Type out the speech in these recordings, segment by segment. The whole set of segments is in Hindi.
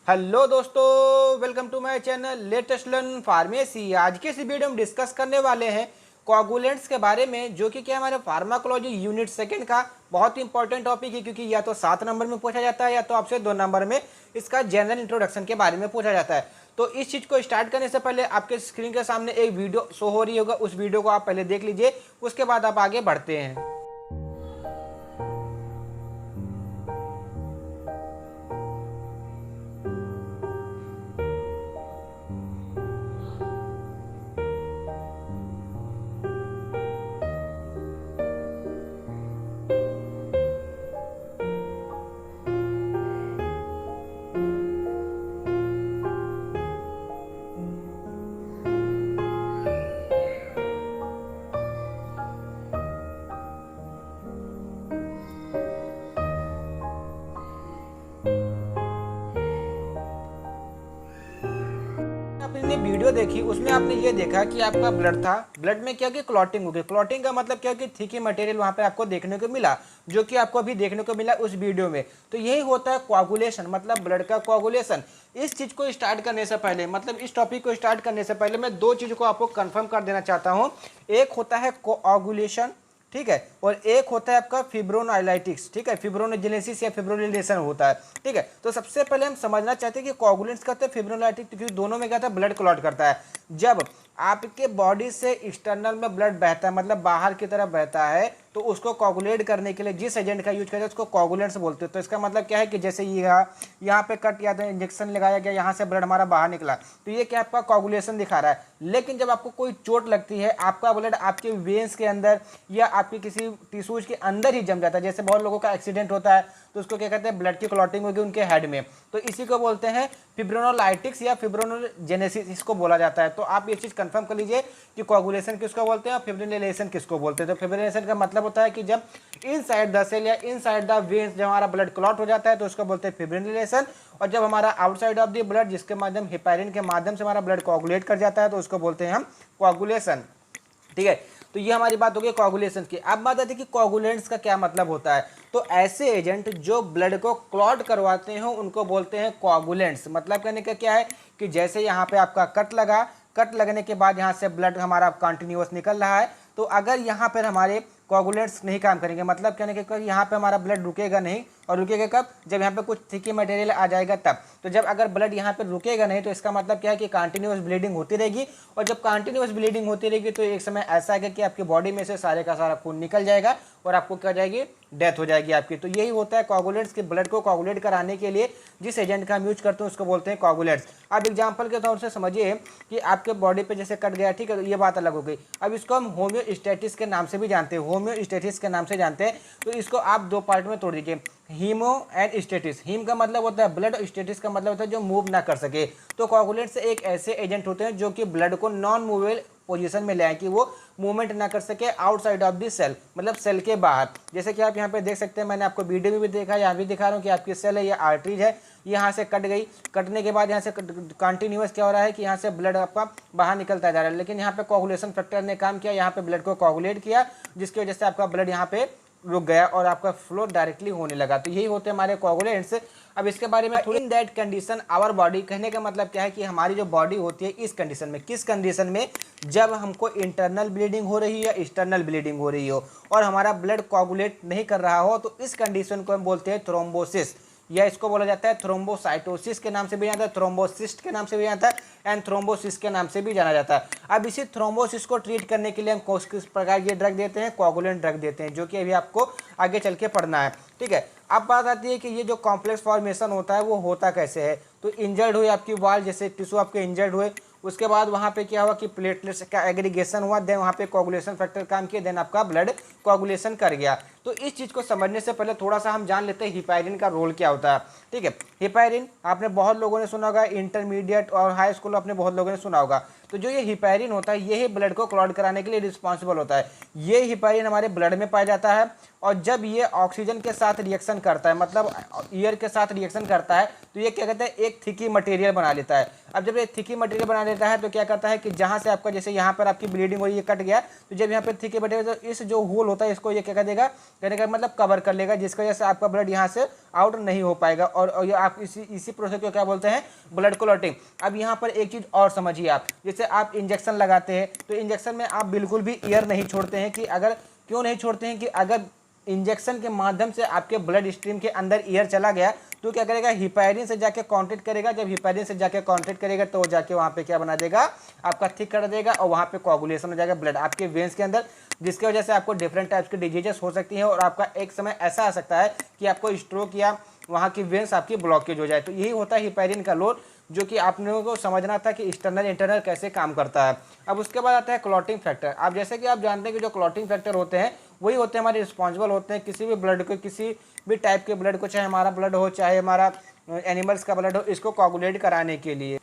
हेलो दोस्तों, welcome to my channel latest learn pharmacy. आज के इस वीडियो में डिस्कस करने वाले हैं कोगुलेंट्स के बारे में, जो कि क्या हमारे फार्माकोलॉजी यूनिट सेकंड का बहुत ही इंपॉर्टेंट टॉपिक है, क्योंकि या तो 7 नंबर में पूछा जाता है या तो आपसे 2 नंबर में इसका जनरल इंट्रोडक्शन के बारे में पूछा जाता है। तो इस चीज़ को स्टार्ट करने से पहले आपके स्क्रीन के सामने एक वीडियो शो हो रही होगा, उस वीडियो को आप पहले देख लीजिए, उसके बाद आप आगे बढ़ते हैं। आपने वीडियो देखी, उसमें आपने ये देखा कि आपका ब्लड था, ब्लड में क्या कि क्लॉटिंग हो गई। क्लॉटिंग का मतलब क्या कि थिकी मटेरियल वहां पे आपको देखने को मिला, जो कि आपको अभी देखने को मिला उस वीडियो में। तो यही होता है कोआगुलेशन, मतलब ब्लड का कोआगुलेशन। इस चीज को स्टार्ट करने से पहले, मतलब इस टॉपिक को स्टार्ट करने से पहले मैं 2 चीज को आपको कंफर्म कर देना चाहता हूँ। एक होता है कोआगुलेशन, ठीक है, और एक होता है आपका फिब्रोनाइलाइटिक्स, ठीक है, फिब्रोनोजेनेसिस या फिब्रोनिलेशन होता है, ठीक है। तो सबसे पहले हम समझना चाहते हैं कि कोगुलेंट्स कहते हैं फिब्रोनाइलाइटिक्स, क्योंकि दोनों में क्या था, ब्लड क्लॉट करता है। जब आपके बॉडी से एक्सटर्नल में ब्लड बहता है, मतलब बाहर की तरफ बहता है, तो उसको कोगुलेट करने के लिए जिस एजेंट का यूज करते हैं उसको कोगुलेंट्स बोलते हैं। तो इसका मतलब क्या है कि जैसे यहाँ पे कट या तो इंजेक्शन लगाया गया, यहाँ से ब्लड हमारा बाहर निकला, तो ये क्या आपका कोगुलेशन दिखा रहा है। लेकिन जब आपको कोई चोट लगती है, आपका ब्लड आपके वेन्स के अंदर या आपके किसी टिश्यूज के अंदर ही जम जाता है, जैसे बहुत लोगों का एक्सीडेंट होता है तो उसको क्या कहते हैं, ब्लड की क्लॉटिंग होगी उनके हेड में, तो इसी को बोलते हैं फिब्रोनोलाइटिक्स या फिब्रोनोजेनेसिस, इसको बोला जाता है। तो आप ये चीज कंफर्म कर लीजिए कि कोगुलेशन किसको बोलते हैं और फिब्रिलेशन किसको बोलते हैं। तो फिब्रिलेशन का मतलब होता है कि जब इनसाइड द सेल या इनसाइड द वेन्स जब हमारा ब्लड क्लॉट हो जाता है तो उसको बोलते हैं फिब्रिलेशन, और जब हमारा आउटसाइड ऑफ द ब्लड, जिसके माध्यम हेपारिन के माध्यम से हमारा ब्लड कोगुलेट कर जाता है, तो उसको बोलते हैं हम कोगुलेशन, ठीक है। तो ये हमारी बात हो गई कोगुलेशन की। अब बात आती है कि कोगुलेंट्स का क्या मतलब होता है। तो ऐसे एजेंट जो ब्लड को क्लॉट करवाते हैं उनको बोलते हैं कोगुलेंट्स। मतलब कहने का क्या है कि जैसे यहाँ पे आपका कट लगा, कट लगने के बाद यहाँ से ब्लड हमारा कंटिन्यूअस निकल रहा है, तो अगर यहाँ पर हमारे कोगुलेंट्स नहीं काम करेंगे, मतलब कहने के यहाँ पे हमारा ब्लड रुकेगा नहीं, और रुकेगा कब, जब यहाँ पे कुछ थिकी मटेरियल आ जाएगा तब। तो जब अगर ब्लड यहाँ पे रुकेगा नहीं, तो इसका मतलब क्या है कि कंटिन्यूअस ब्लीडिंग होती रहेगी, और जब कंटिन्यूअस ब्लीडिंग होती रहेगी तो एक समय ऐसा आएगा कि आपकी बॉडी में से सारे का सारा खून निकल जाएगा और आपको क्या हो जाएगी, डेथ हो जाएगी आपकी। तो यही होता है कोगुलेंट्स के, ब्लड को कोगुलेट कराने के लिए जिस एजेंट का हम यूज करते हैं उसको बोलते हैं कोगुलेंट्स। अब एग्जाम्पल के तौर से समझिए कि आपके बॉडी पे जैसे कट गया, ठीक है, तो ये बात अलग हो गई। अब इसको हम होम्योस्टेटिस के नाम से भी जानते हैं, होम्योस्टेटिस के नाम से जानते हैं। तो इसको आप 2 पार्ट में तोड़ दीजिए, हीमो एंड स्टेटिस। हीम का मतलब होता है ब्लड, स्टेटिस का मतलब होता है जो मूव ना कर सके। तो कोगुलेंट्स एक ऐसे एजेंट होते हैं जो कि ब्लड को नॉन मूवेबल पोजीशन में ले आए, कि वो मूवमेंट ना कर सके आउटसाइड ऑफ द सेल, मतलब सेल के बाहर। जैसे कि आप यहाँ पे देख सकते हैं, मैंने आपको वीडियो में भी देखा, यहाँ भी दिखा रहा हूँ कि आपकी सेल है, ये आर्टरीज है, यहाँ से कट गई, कटने के बाद यहाँ से कंटिन्यूअस क्या हो रहा है कि यहाँ से ब्लड आपका बाहर निकलता जा रहा है। लेकिन यहाँ पे कोगुलेशन फैक्टर ने काम किया, यहाँ पे ब्लड को कोगुलेट किया, जिसकी वजह से आपका ब्लड यहाँ पे रुक गया और आपका फ्लो डायरेक्टली होने लगा। तो यही होते हैं हमारे कोगुलेंट्स। अब इसके बारे में थोड़ी, in that condition our body, कहने का मतलब क्या है कि हमारी जो बॉडी होती है इस कंडीशन में, किस कंडीशन में, जब हमको इंटरनल ब्लीडिंग हो रही है या एक्सटर्नल ब्लीडिंग हो रही हो और हमारा ब्लड कोगुलेट नहीं कर रहा हो, तो इस कंडीशन को हम बोलते हैं थ्रोम्बोसिस, या इसको बोला जाता है थ्रोम्बोसाइटोसिस के नाम से भी जाना जाता है, थ्रोम्बोसिस्ट के नाम से भी जाता है, एंड थ्रोम्बोसिस के नाम से भी जाना जाता है। अब इसी थ्रोम्बोसिस को ट्रीट करने के लिए हम किस प्रकार ये ड्रग देते हैं, कोगुलेंट ड्रग देते हैं, जो कि अभी आपको आगे चल के पढ़ना है, ठीक है। अब बात आती है कि ये जो कॉम्प्लेक्स फॉर्मेशन होता है वो होता कैसे है। तो इंजर्ड हुई आपकी वॉल, जैसे टिश्यू आपके इंजर्ड हुए, उसके बाद वहाँ पे क्या हुआ कि प्लेटलेट्स का एग्रीगेशन हुआ, देन वहाँ पे कोगुलेशन फैक्टर काम किया, देन आपका ब्लड कोगुलेशन कर गया। तो इस चीज़ को समझने से पहले थोड़ा सा हम जान लेते हैं हिपैरिन का रोल क्या होता है, ठीक है। हिपैरिन आपने बहुत लोगों ने सुना होगा, इंटरमीडिएट और हाई स्कूल अपने बहुत लोगों ने सुना होगा। तो जो ये हिपैरिन होता है यही ब्लड को क्लॉट कराने के लिए रिस्पॉन्सिबल होता है। ये हिपैरिन हमारे ब्लड में पाया जाता है, और जब ये ऑक्सीजन के साथ रिएक्शन करता है, मतलब एयर के साथ रिएक्शन करता है, तो ये क्या कहते हैं, एक थिकी मटेरियल बना लेता है। अब जब ये थिकी मटेरियल बना लेता है तो क्या करता है कि जहाँ से आपका, जैसे यहाँ पर आपकी ब्लीडिंग हो रही है, कट गया, तो जब यहाँ पर थिकी मटेरियल, तो इस जो होल होता है इसको ये क्या कर देगा, कहने का मतलब कवर कर लेगा, जिसकी वजह से आपका ब्लड यहाँ से आउट नहीं हो पाएगा। और ये आप इसी प्रोसेस को क्या बोलते हैं, ब्लड क्लॉटिंग। अब यहाँ पर एक चीज़ और समझिए आप, जैसे आप इंजेक्शन लगाते हैं तो इंजेक्शन में आप बिल्कुल भी एयर नहीं छोड़ते हैं कि अगर क्यों नहीं छोड़ते हैं कि अगर इंजेक्शन के माध्यम से आपके ब्लड स्ट्रीम के अंदर एयर चला गया तो क्या करेगा, हिपैरिन से जाके कांटेक्ट करेगा। जब हिपैरिन से जाके कांटेक्ट करेगा तो वो जाके वहाँ पे क्या बना देगा, आपका थिक कर देगा और वहाँ पे कोगुलेशन हो जाएगा ब्लड आपके वेन्स के अंदर, जिसकी वजह से आपको डिफरेंट टाइप्स की डिजीजेस हो सकती हैं और आपका एक समय ऐसा आ सकता है कि आपको स्ट्रोक या वहाँ की वेन्स आपकी ब्लॉकेज हो जाए। तो यही होता है हिपैरिन का रोल, जो कि आप लोगों को समझना था कि एक्सटर्नल इंटरनल कैसे काम करता है। अब उसके बाद आता है क्लॉटिंग फैक्टर। अब जैसे कि आप जानते हैं कि जो क्लॉटिंग फैक्टर होते हैं वही होते हैं हमारे रिस्पॉन्सिबल होते हैं किसी भी ब्लड को, किसी भी टाइप के ब्लड को, चाहे हमारा ब्लड हो चाहे हमारा एनिमल्स का ब्लड हो, इसको कोगुलेट कराने के लिए।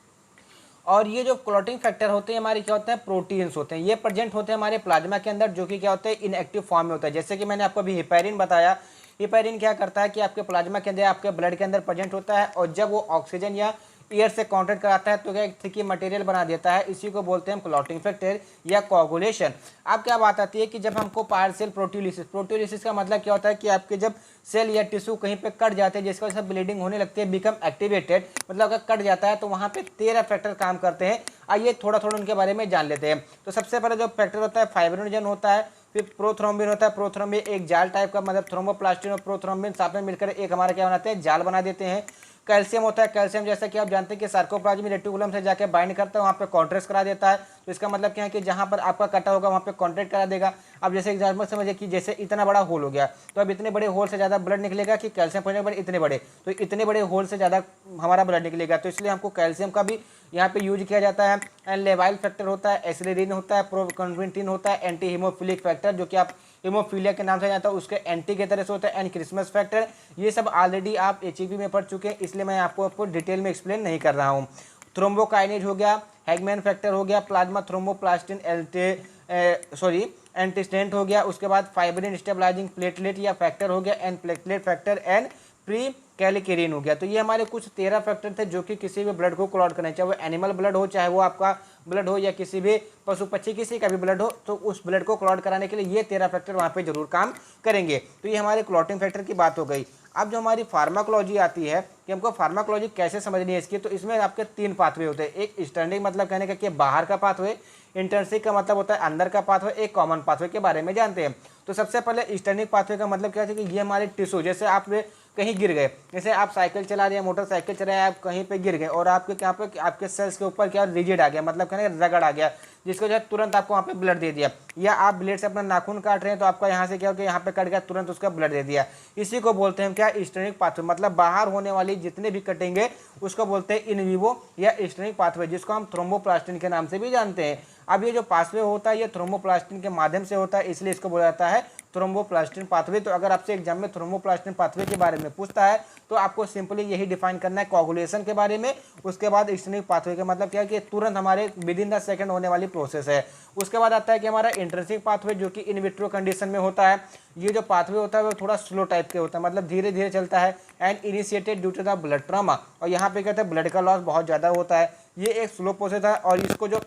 और ये जो क्लॉटिंग फैक्टर होते हैं हमारे क्या होते हैं, प्रोटीन्स होते हैं। ये प्रेजेंट होते हैं हमारे प्लाज्मा के अंदर, जो कि क्या होता है, इनएक्टिव फॉर्म में होता है। जैसे कि मैंने आपको अभी हिपैरिन बताया, हिपैरिन क्या करता है कि आपके प्लाज्मा के अंदर, आपके ब्लड के अंदर प्रेजेंट होता है और जब वो ऑक्सीजन या एयर से कांटेक्ट कराता है तो क्या थिकी मटेरियल बना देता है। इसी को बोलते हैं हम क्लॉटिंग फैक्टर या कोगुलेशन। अब क्या बात आती है कि जब हमको पार्शियल प्रोटियोलिसिस, प्रोटियोलिसिस का मतलब क्या होता है कि आपके जब सेल या टिश्यू कहीं पे कट जाते हैं जिसकी वजह से ब्लीडिंग होने लगती है, बिकम एक्टिवेटेड, मतलब अगर कट जाता है तो वहाँ पे 13 फैक्टर काम करते हैं। आइए थोड़ा थोड़ा उनके बारे में जान लेते हैं। तो सबसे पहले जो फैक्टर होता है फाइब्रिनोजन होता है, फिर प्रोथ्रोम्बिन होता है। प्रोथ्रोम्बिन एक जाल टाइप का, मतलब थ्रोम्बोप्लास्टिन और प्रोथ्रोम्बिन साथ में मिलकर एक हमारा क्या बनाते हैं, जाल बना देते हैं। कैल्शियम होता है, कैल्शियम जैसा कि आप जानते हैं कि सार्कोप्लाज्म रेटिकुलम से जाके बाइंड करता है, वहाँ पे कॉन्ट्रैक्ट करा देता है। तो इसका मतलब क्या है कि जहाँ पर आपका कटा होगा वहाँ पे कॉन्ट्रैक्ट करा देगा। अब जैसे एग्जाम्पल समझिए कि जैसे इतना बड़ा होल हो गया तो अब इतने बड़े होल से ज़्यादा ब्लड निकलेगा कि कैल्शियम होने पर इतने बड़े, तो इतने बड़े होल से ज़्यादा हमारा ब्लड निकलेगा। तो इसलिए हमको कैल्शियम का भी यहाँ पे यूज किया जाता है। एंड लेवाइल फैक्टर होता है, एसिलिन होता है, प्रोकन्विटिन होता है, एंटी हीमोफिलिक फैक्टर जो कि आप हीमोफीलिया के नाम से जाता है, उसके एंटी के तरह से होता है। एंड क्रिसमस फैक्टर, ये सब ऑलरेडी आप एचईवी में पढ़ चुके हैं, इसलिए मैं आपको डिटेल में एक्सप्लेन नहीं कर रहा हूँ। थ्रोम्बोकाइनेज हो गया, हैगमैन फैक्टर हो गया, प्लाज्मा थ्रोम्बोप्लास्टिन एंटीस्टेंट हो गया। उसके बाद फाइब्रिन स्टेबलाइजिंग प्लेटलेट या फैक्टर हो गया, and platelet factor and prekallikrein हो गया। तो ये हमारे कुछ 13 फैक्टर थे जो कि किसी भी ब्लड को क्लॉट करना, चाहे वो एनिमल ब्लड हो, चाहे वो आपका ब्लड हो, या किसी भी पशु पक्षी किसी का भी ब्लड हो, तो उस ब्लड को क्लॉट कराने के लिए ये 13 फैक्टर वहाँ पे जरूर काम करेंगे। तो ये हमारे क्लॉटिंग फैक्टर की बात हो गई। अब जो हमारी फार्माकोलॉजी आती है कि हमको फार्माकोलॉजी कैसे समझनी है इसकी, तो इसमें आपके 3 पाथवे होते हैं। एक स्टैंडिंग मतलब कहने का कि बाहर का पाथवे, इंटर्नशिक का मतलब होता है अंदर का पाथवे, एक कॉमन पाथवे के बारे में जानते हैं। तो सबसे पहले स्टैंडिंग पाथवे का मतलब क्या है कि ये हमारे टिश्यू, जैसे आप कहीं गिर गए, जैसे आप साइकिल चला रहे हैं, मोटरसाइकिल चला रहे हैं, आप कहीं पे गिर गए और आपके क्या पे आपके सेल्स के ऊपर क्या रिजिड आ गया, मतलब कहने रगड़ आ गया, जिसको जो है तुरंत आपको वहाँ पे ब्लड दे दिया। या आप ब्लेड से अपना नाखून काट रहे हैं तो आपका यहाँ से क्या हो गया, यहाँ पे कट गया, तुरंत उसका ब्लड दे दिया। इसी को बोलते हैं क्या, स्टेनिक पाथवे, मतलब बाहर होने वाली जितने भी कटेंगे उसको बोलते हैं इन विवो या स्टेनिक पाथवे, जिसको हम थ्रोम्बोप्लास्टिन के नाम से भी जानते हैं। अब ये जो पाथवे होता है ये थ्रोम्बोप्लास्टिन के माध्यम से होता है, इसलिए इसको बोला जाता है थ्रोम्बोप्लास्टिन पाथवे। तो अगर आपसे एग्जाम में थ्रोम्बोप्लास्टिन पाथवे के बारे में पूछता है तो आपको सिंपली यही डिफाइन करना है कोगुलेशन के बारे में। उसके बाद स्टेनिक पाथवे का मतलब क्या है कि तुरंत हमारे विद इन द सेकंड होने वाली प्रोसेस है। उसके बाद आता है कि हमारा इंट्रिंसिक पाथवे जो कि इन विट्रो कंडीशन में होता है। ये जो पाथवे होता है वो थोड़ा स्लो टाइप के होता है, मतलब धीरे धीरे चलता है। And initiated due to the blood trauma, और यहाँ पे कहते हैं ब्लड का लॉस बहुत ज़्यादा होता है। ये एक स्लो प्रोसेस है। और इसको जो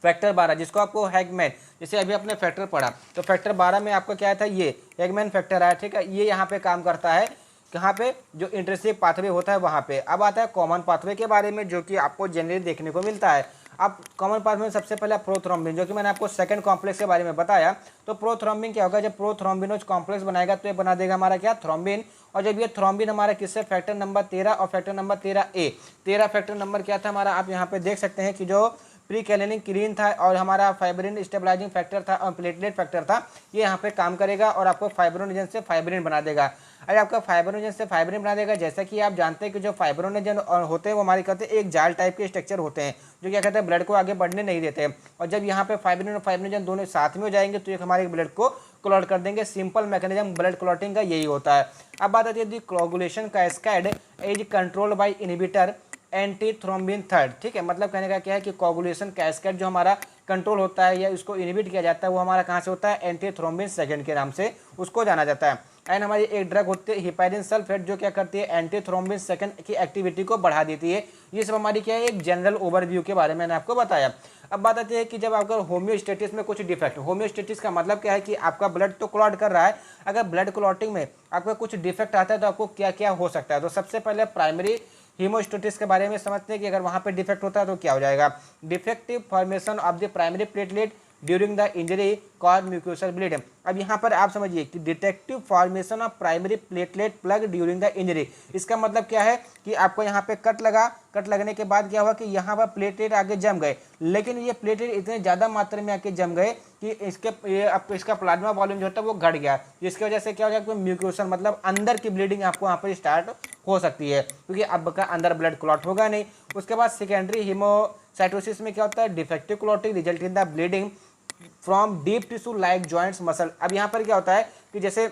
फैक्टर 12 जिसको आपको हैगमैन, जैसे अभी आपने फैक्टर पढ़ा तो फैक्टर 12 में आपका क्या था, ये हैगमैन फैक्टर आया, ठीक है। ये यहाँ पे काम करता है कहाँ पे, जो इंट्रिंसिक पाथवे होता है वहाँ पे। अब आता है कॉमन पाथवे के बारे में जो कि आपको जनरली देखने को मिलता है। अब कॉमन पाथवे में सबसे पहले प्रोथ्रोम्बिन, जो कि मैंने आपको सेकंड कॉम्प्लेक्स के बारे में बताया। तो प्रोथ्रोम्बिन क्या होगा, जब प्रोथ्रोम्बिनोज कॉम्प्लेक्स बनाएगा तो ये बना देगा हमारा क्या, थ्रोम्बिन। और जब ये थ्रोम्बिन हमारा किससे, फैक्टर नंबर 13 और factor number 13A। 13 factor number क्या था हमारा, आप यहाँ पे देख सकते हैं कि जो प्री कैलिनिन था और हमारा फाइब्रिन स्टेबलाइजिंग फैक्टर था और प्लेटलेट फैक्टर था, ये यहाँ पे काम करेगा और आपको फाइब्रोनोजन से फाइब्रिन बना देगा। अरे आपका फाइब्रोनोजन से फाइब्रिन बना देगा, जैसा कि आप जानते हैं कि जो फाइब्रोनोजन होते हैं वो हमारे कहते हैं एक जाल टाइप के स्ट्रक्चर होते हैं जो क्या कहते हैं ब्लड को आगे बढ़ने नहीं देते हैं। और जब यहाँ पे फाइब्रिन और फाइब्रोनोजन दोनों साथ में हो जाएंगे तो एक हमारे ब्लड को क्लॉट कर देंगे। सिंपल मैकेनिज्म ब्लड क्लॉटिंग का यही होता है। अब बात आती है coagulation cascade is controlled by inhibitor anti thrombin third, ठीक है। मतलब कहने का क्या है कि कोगुलेशन कैस्केड जो हमारा कंट्रोल होता है या इसको इनहिबिट किया जाता है वो हमारा कहाँ से होता है, एंटी थ्रोम्बिन सेकंड के नाम से उसको जाना जाता है। एंड हमारी एक ड्रग होती है हिपैरिन सल्फेट, जो क्या करती है एंटी थ्रोम्बिन सेकंड की एक्टिविटी को बढ़ा देती है। ये सब हमारी क्या है, एक जनरल ओवरव्यू के बारे में मैंने आपको बताया। अब बात आती है कि जब अगर होम्योस्टेटिस में कुछ डिफेक्ट, होम्योस्टेटिस का मतलब क्या है कि आपका ब्लड तो क्लॉट कर रहा है, अगर ब्लड क्लॉटिंग में आपका कुछ डिफेक्ट आता है तो आपको क्या क्या हो सकता है। तो सबसे पहले प्राइमरी हीमोस्टेटिस के बारे में समझते हैं कि अगर वहाँ पे डिफेक्ट होता है तो क्या हो जाएगा। Defective formation of the primary platelet during the injury cause mucosal bleeding. अब यहाँ पर आप समझिए कि detective formation of primary platelet plug during the injury, इसका मतलब क्या है कि आपको यहाँ पे कट लगा, कट लगने के बाद क्या हुआ कि यहाँ पर प्लेटलेट आगे जम गए, लेकिन ये प्लेटलेट इतने ज़्यादा मात्रा में आके जम गए कि इसका प्लाज्मा वॉल्यूम जो होता है वो घट गया, जिसकी वजह से क्या हो जाएगा, म्यूकोसल मतलब अंदर की ब्लीडिंग आपको यहाँ पर स्टार्ट हो सकती है, क्योंकि आपका अंदर ब्लड क्लॉट होगा नहीं। उसके बाद सेकेंडरी हीमोसाइटोसिस में क्या होता है, defective clotting result in the bleeding from deep tissue like joints muscle. अब यहाँ पर क्या होता है कि जैसे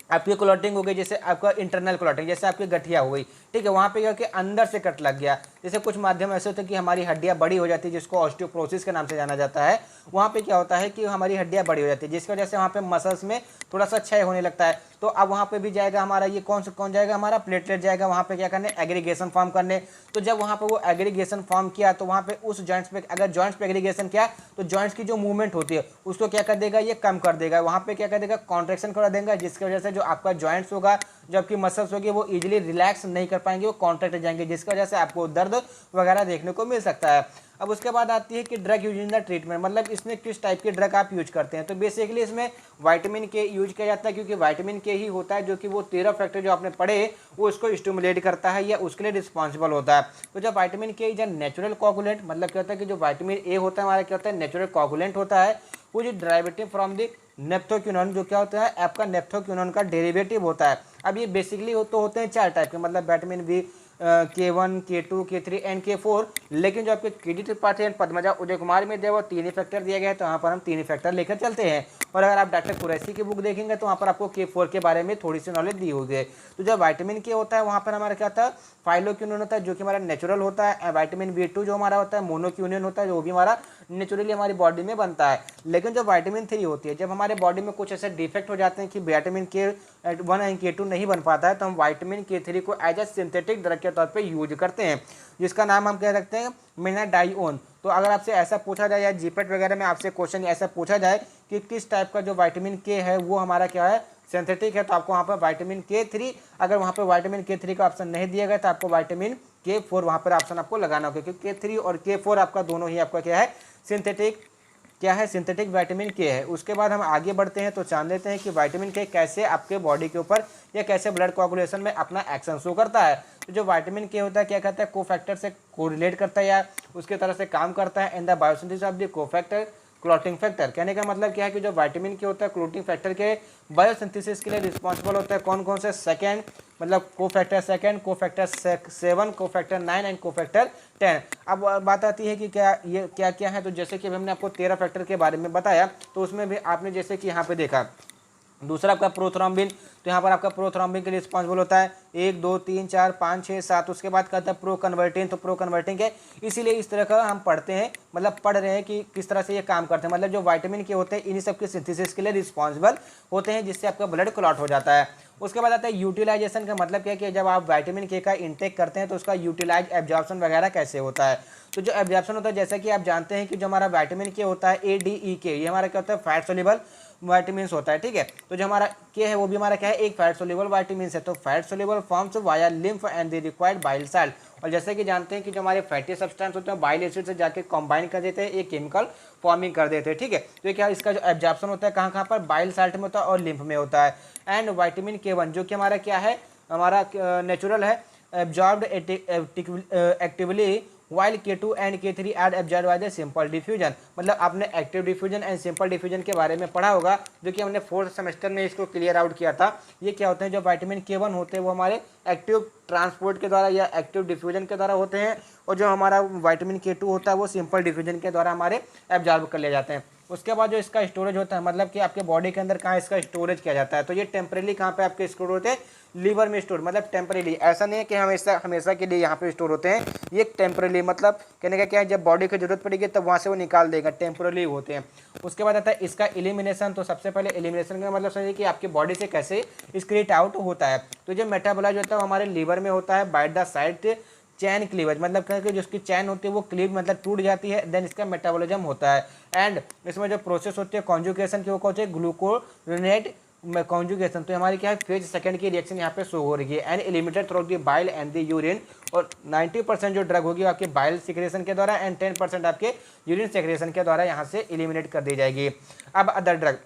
आपकी क्लॉटिंग हो गई, जैसे आपका इंटरनल क्लॉटिंग, जैसे आपकी गठिया हो गई, ठीक है, वहाँ पे क्या कि अंदर से कट लग गया। जैसे कुछ माध्यम ऐसे होते हैं कि हमारी हड्डियाँ बड़ी हो जाती है, जिसको ऑस्टियोपोरोसिस के नाम से जाना जाता है। वहाँ पे क्या होता है कि हमारी हड्डियाँ बड़ी हो जाती है, जिसकी वजह से वहाँ पे मसल्स में थोड़ा सा क्षय होने लगता है। तो अब वहाँ पे भी जाएगा हमारा ये कौन जाएगा, हमारा प्लेटलेट जाएगा वहाँ पे क्या करने, एग्रीगेशन फॉर्म करने। तो जब वहाँ पे वो एग्रीगेशन फॉर्म किया तो वहाँ पे उस जॉइंट्स पे, अगर जॉइंट्स पे एग्रीगेशन किया तो जॉइंट्स की जो मूवमेंट होती है उसको क्या कर देगा, ये कम कर देगा। वहाँ पे क्या कर देगा, कॉन्ट्रेक्शन करा देगा, जिसकी वजह से जो आपका जॉइंट्स होगा, जो आपकी मसल्स होगी, वो इजीली रिलैक्स नहीं कर पाएंगे, वो कॉन्ट्रैक्ट हो जाएंगे, जिसकी वजह से आपको दर्द वगैरह देखने को मिल सकता है। अब उसके बाद आती है कि drug use in the treatment, मतलब इसमें किस टाइप की ड्रग आप यूज करते हैं। तो बेसिकली इसमें विटामिन के यूज किया जाता है, क्योंकि विटामिन के ही होता है जो कि वो 13 फैक्टर जो आपने पढ़े वो उसको स्टिमुलेट करता है या उसके लिए रिस्पॉन्सिबल होता है। तो जब विटामिन के इज नेचुरल कोगुलेंट, मतलब क्या होता है कि जो विटामिन ए होता है हमारा क्या होता है, नेचुरल कोगुलेंट होता है, वो जो डेरिवेटिव फ्रॉम द नेप्थोक्विनोन, जो क्या होता है आपका नेप्थोक्विनोन का डेरिवेटिव होता है। अब ये बेसिकली तो होते हैं 4 टाइप के, मतलब vitamin B K1, K2, K3 and K4, लेकिन जो आपके केडी त्रिपाठी एंड पद्मजा उदय कुमार में दिया वो 3 ही फैक्टर दिया गया है, तो वहाँ पर हम 3 ही फैक्टर लेकर चलते हैं। और अगर आप डॉक्टर कुरैशी की बुक देखेंगे तो वहाँ पर आपको K4 के बारे में थोड़ी सी नॉलेज दी होगी। तो जो विटामिन के होता है वहाँ पर हमारा क्या होता है, फाइलोक्विनोन होता है जो कि हमारा नेचुरल होता है। विटामिन B2 जो हमारा होता है मोनोक्विनोन होता है, जो भी हमारा नेचुरली हमारी बॉडी में बनता है। लेकिन जो विटामिन 3 होती है, जब हमारे बॉडी में कुछ ऐसे डिफेक्ट हो जाते हैं कि विटामिन K1 एंड K2 नहीं बन पाता है, तो हम विटामिन K3 को एज ए सिंथेटिक ड्रग के तौर पे यूज करते हैं, जिसका नाम हम कह सकते हैं मेनाडाइओन। तो अगर आपसे ऐसा पूछा जाए या जीपेट वगैरह में आपसे क्वेश्चन ऐसा पूछा जाए कि किस टाइप का जो विटामिन के है वो हमारा क्या है, सिंथेटिक है, तो आपको वहाँ पर विटामिन K3, अगर वहाँ पर विटामिन K3 का ऑप्शन नहीं दिया गया तो आपको विटामिन K4 वहाँ पर ऑप्शन आपको लगाना होगा, क्योंकि K3 और K4 आपका दोनों ही आपका क्या है, सिंथेटिक क्या है, सिंथेटिक विटामिन के है। उसके बाद हम आगे बढ़ते हैं तो जान लेते हैं कि विटामिन के कैसे आपके बॉडी के ऊपर या कैसे ब्लड कोआगुलेशन में अपना एक्शन शो करता है। तो जो विटामिन के होता है क्या कहता है, कोफैक्टर से कोरिलेट करता है या उसके तरह से काम करता है in the biosynthesis of the cofactor clotting factor. कहने का मतलब क्या है कि जो विटामिन के होता है क्लॉटिंग फैक्टर के बायोसिंथेसिस के लिए रिस्पॉन्सिबल होता है। कौन कौन से, सेकेंड मतलब cofactor second, cofactor 7, cofactor 9 and cofactor 10। अब बात आती है कि ये क्या क्या है। तो जैसे कि हमने आपको 13 फैक्टर के बारे में बताया, तो उसमें भी आपने जैसे कि यहाँ पे देखा दूसरा आपका प्रोथ्रोम्बिन, तो यहाँ पर आपका प्रोथ्रोम्बिन के लिए रिस्पॉन्सिबल होता है 1 2 3 4 5 6 7। उसके बाद कहता है प्रो कन्वर्टिन, तो प्रो कन्वर्टिंग है, इसीलिए इस तरह का हम पढ़ते हैं, मतलब पढ़ रहे हैं कि किस तरह से ये काम करते हैं। मतलब जो विटामिन के होते हैं इन्हीं सब के सिंथेसिस के लिए रिस्पॉन्सिबल होते हैं, जिससे आपका ब्लड क्लॉट हो जाता है। उसके बाद आता है यूटिलाइजेशन का मतलब क्या है कि जब आप विटामिन के का इंटेक करते हैं तो उसका यूटिलाइज एब्जॉर्प्शन वगैरह कैसे होता है। तो जो एब्जॉर्प्शन होता है, जैसा कि आप जानते हैं कि जो हमारा विटामिन के होता है ADEK, ये हमारा क्या होता है, फैट सोल्यूबल विटामिन होता है, ठीक है। तो जो हमारा के है वो भी हमारा क्या है, एक फैट सोल्यूबल विटामिन है। तो fat soluble forms via lymph and the required bile salt. और जैसे कि जानते हैं कि जो हमारे फैटी सब्सटेंस होते हैं बाइल एसिड से जाके कंबाइन कर देते हैं, एक केमिकल फॉर्मिंग कर देते हैं, ठीक है। तो ये क्या, इसका जो एब्जॉर्प्शन होता है कहाँ कहाँ पर, बाइल साल्ट में होता है और लिम्फ में होता है। एंड विटामिन K1 जो कि हमारा क्या है, हमारा नेचुरल है, absorbed actively, while K2 and K3 are absorb by the simple diffusion. मतलब आपने active diffusion and simple diffusion के बारे में पढ़ा होगा, जो कि हमने 4th सेमेस्टर में इसको क्लियर आउट किया था। ये क्या होते हैं, जो विटामिन K1 होते हैं वो हमारे एक्टिव ट्रांसपोर्ट के द्वारा या एक्टिव डिफ्यूजन के द्वारा होते हैं, और जो हमारा विटामिन K2 होता है वो सिंपल डिफ्यूजन के द्वारा हमारे एब्जॉर्ब कर ले जाते हैं। उसके बाद जो इसका स्टोरेज होता है, मतलब कि आपके बॉडी के अंदर कहाँ इसका स्टोरेज किया जाता है, तो ये टेम्परेली कहाँ पे आपके स्टोर होते हैं, लीवर में स्टोर, मतलब टेम्परेली, ऐसा नहीं है कि हमेशा हमेशा के लिए यहाँ पे स्टोर होते हैं, ये टेम्परेली, मतलब कहने का क्या है, जब बॉडी की जरूरत पड़ेगी तब वहाँ से वो निकाल देगा, टेम्परेली होते हैं। उसके बाद आता है इसका एलिमिनेशन। तो सबसे पहले एलिमिनेशन का मतलब समझिए कि आपकी बॉडी से कैसे स्क्रीट आउट होता है। तो जो मेटाबोलाइज होता है वो हमारे लीवर में होता है by the side chain cleavage, मतलब कि जो इसकी चैन होती है वो क्लीव मतलब टूट जाती है, देन इसका मेटाबॉलिज्म होता है। एंड इसमें जो प्रोसेस होती है कॉन्जुगेशन की, वो कौन सी, ग्लूकोनेट कॉन्जुगेशन। तो हमारी क्या है, फेज सेकंड की रिएक्शन यहाँ पे शो हो रही है। And eliminated through the bile and the urine. और 90% जो ड्रग होगी आपके बाइल सिक्रेशन के द्वारा एंड 10% आपके यूरिन सिक्रेशन के द्वारा यहाँ से एलिमिनेट कर दी जाएगी। अब अदर ड्रग,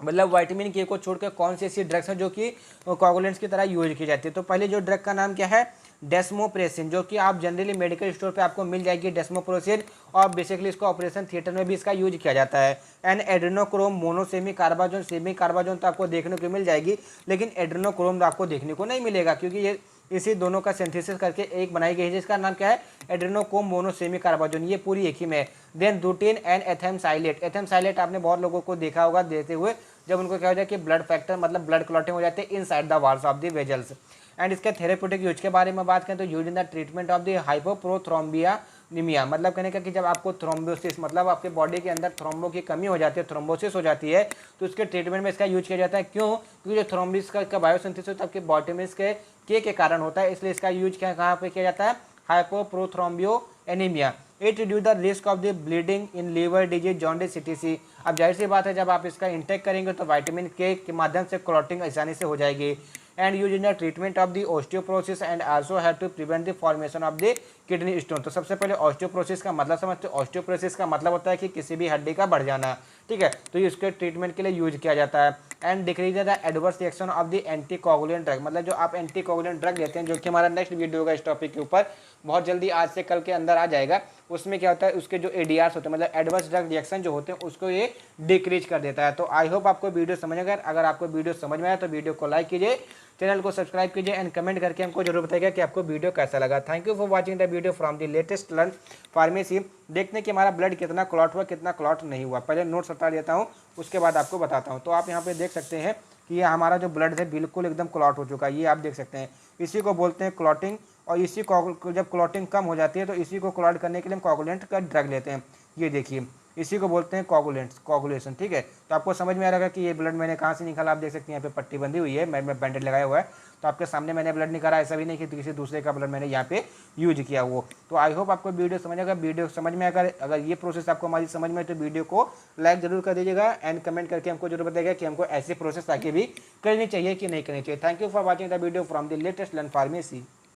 मतलब विटामिन के को छोड़कर कौन सी ऐसी ड्रग्स हैं जो कि कोगुलेंट्स की तरह यूज की जाती है। तो पहले जो ड्रग का नाम क्या है, डेस्मोप्रेसिन, जो कि आप जनरली मेडिकल स्टोर पे आपको मिल जाएगी डेस्मोप्रेसिन, और बेसिकली इसको ऑपरेशन थिएटर में भी इसका यूज किया जाता है। एंड एड्रेनोक्रोम मोनोसेमी कार्बाजोन, सेमी कार्बाजोन तो आपको देखने को मिल जाएगी, लेकिन एड्रेनोक्रोम तो आपको देखने को नहीं मिलेगा, क्योंकि ये इसी दोनों का सिंथेसिस करके एक बनाई गई है जिसका नाम क्या है, एड्रेनोक्रोम मोनोसेमी कार्बाजोन, ये पूरी एक ही में। Then routine and ethamsylate. Ethamsylate आपने बहुत लोगों को देखा होगा देते हुए, जब उनको क्या हो जाए कि ब्लड फैक्टर मतलब ब्लड क्लॉटिंग हो जाते हैं inside the walls of the vessels. And इसके थेरेप्यूटिक यूज के बारे में बात करें तो use in the treatment of the hypoprothrombinaemia, मतलब कहने का कि जब आपको थ्रोम्बोसिस, मतलब आपके बॉडी के अंदर थ्रोम्बो की कमी हो जाती है, थ्रोम्बोसिस हो जाती है, तो उसके ट्रीटमेंट में इसका यूज किया जाता है। क्यों? क्योंकि जो थ्रोम्बिस का बायोसिंथेसिस आपके बॉडी में इसके के कारण होता है, इसलिए इसका यूज कहाँ पे किया जाता है, hypoprothrombinaemia. It reduce the risk of the bleeding in liver disease jaundice सीटीसी। अब जाहिर सी बात है जब आप इसका इंटेक करेंगे तो विटामिन के माध्यम से क्लॉटिंग आसानी से हो जाएगी। And use in the treatment of the osteoporosis and also have to prevent the formation of the kidney stone. तो सबसे पहले ऑस्टियोप्रोसिस का मतलब समझते हैं। ऑस्टियोप्रोसिस का मतलब होता है कि किसी भी हड्डी का बढ़ जाना, ठीक है, तो ये उसके ट्रीटमेंट के लिए यूज किया जाता है। And decrease the adverse reaction of the anti coagulant drug, मतलब जो आप एंटी कोगुलेंट ड्रग लेते हैं, जो कि हमारा नेक्स्ट वीडियो होगा इस टॉपिक के ऊपर, बहुत जल्दी आज से कल के अंदर आ जाएगा। उसमें क्या होता है, उसके जो एडीआरस होते हैं मतलब एडवर्स ड्रग रिएक्शन जो होते हैं उसको ये डिक्रीज कर देता है। तो आई होप आपको वीडियो समझ आएगा। अगर आपको वीडियो समझ में आया तो वीडियो को लाइक कीजिए, चैनल को सब्सक्राइब कीजिए एंड कमेंट करके हमको जरूर बताइएगा कि आपको वीडियो कैसा लगा। Thank you for watching the video from the latest learn pharmacy. देखने कि हमारा ब्लड कितना क्लॉट हुआ कितना क्लॉट नहीं हुआ, पहले नोट्स हटा देता हूँ उसके बाद आपको बताता हूँ। तो आप यहाँ पे देख सकते हैं कि ये हमारा जो ब्लड है बिल्कुल एकदम क्लॉट हो चुका है, ये आप देख सकते हैं। इसी को बोलते हैं क्लॉटिंग, और इसी को जब क्लॉटिंग कम हो जाती है तो इसी को क्लॉट करने के लिए हम कोगुलेंट का ड्रग लेते हैं। ये देखिए इसी को बोलते हैं कोगुलेंट्स, कोगुलेशन, ठीक है। तो आपको समझ में आ रहा है कि ये ब्लड मैंने कहाँ से निकाला। आप देख सकते हैं यहाँ पे पट्टी बंधी हुई है, मैं बैंडेड लगाया हुआ है, तो आपके सामने मैंने ब्लड निकाला, ऐसा भी नहीं कि किसी दूसरे का ब्लड मैंने यहाँ पे यूज किया वो। तो आई होप आपको वीडियो समझ आएगा। वीडियो समझ में अगर ये प्रोसेस आपको हमारी समझ में है तो वीडियो को लाइक जरूर कर दीजिएगा एंड कमेंट करके हमको जरूर बताइएगा कि हमको ऐसी प्रोसेस आगे भी करनी चाहिए कि नहीं करनी चाहिए। Thank you for watching the video from the latest learn pharmacy.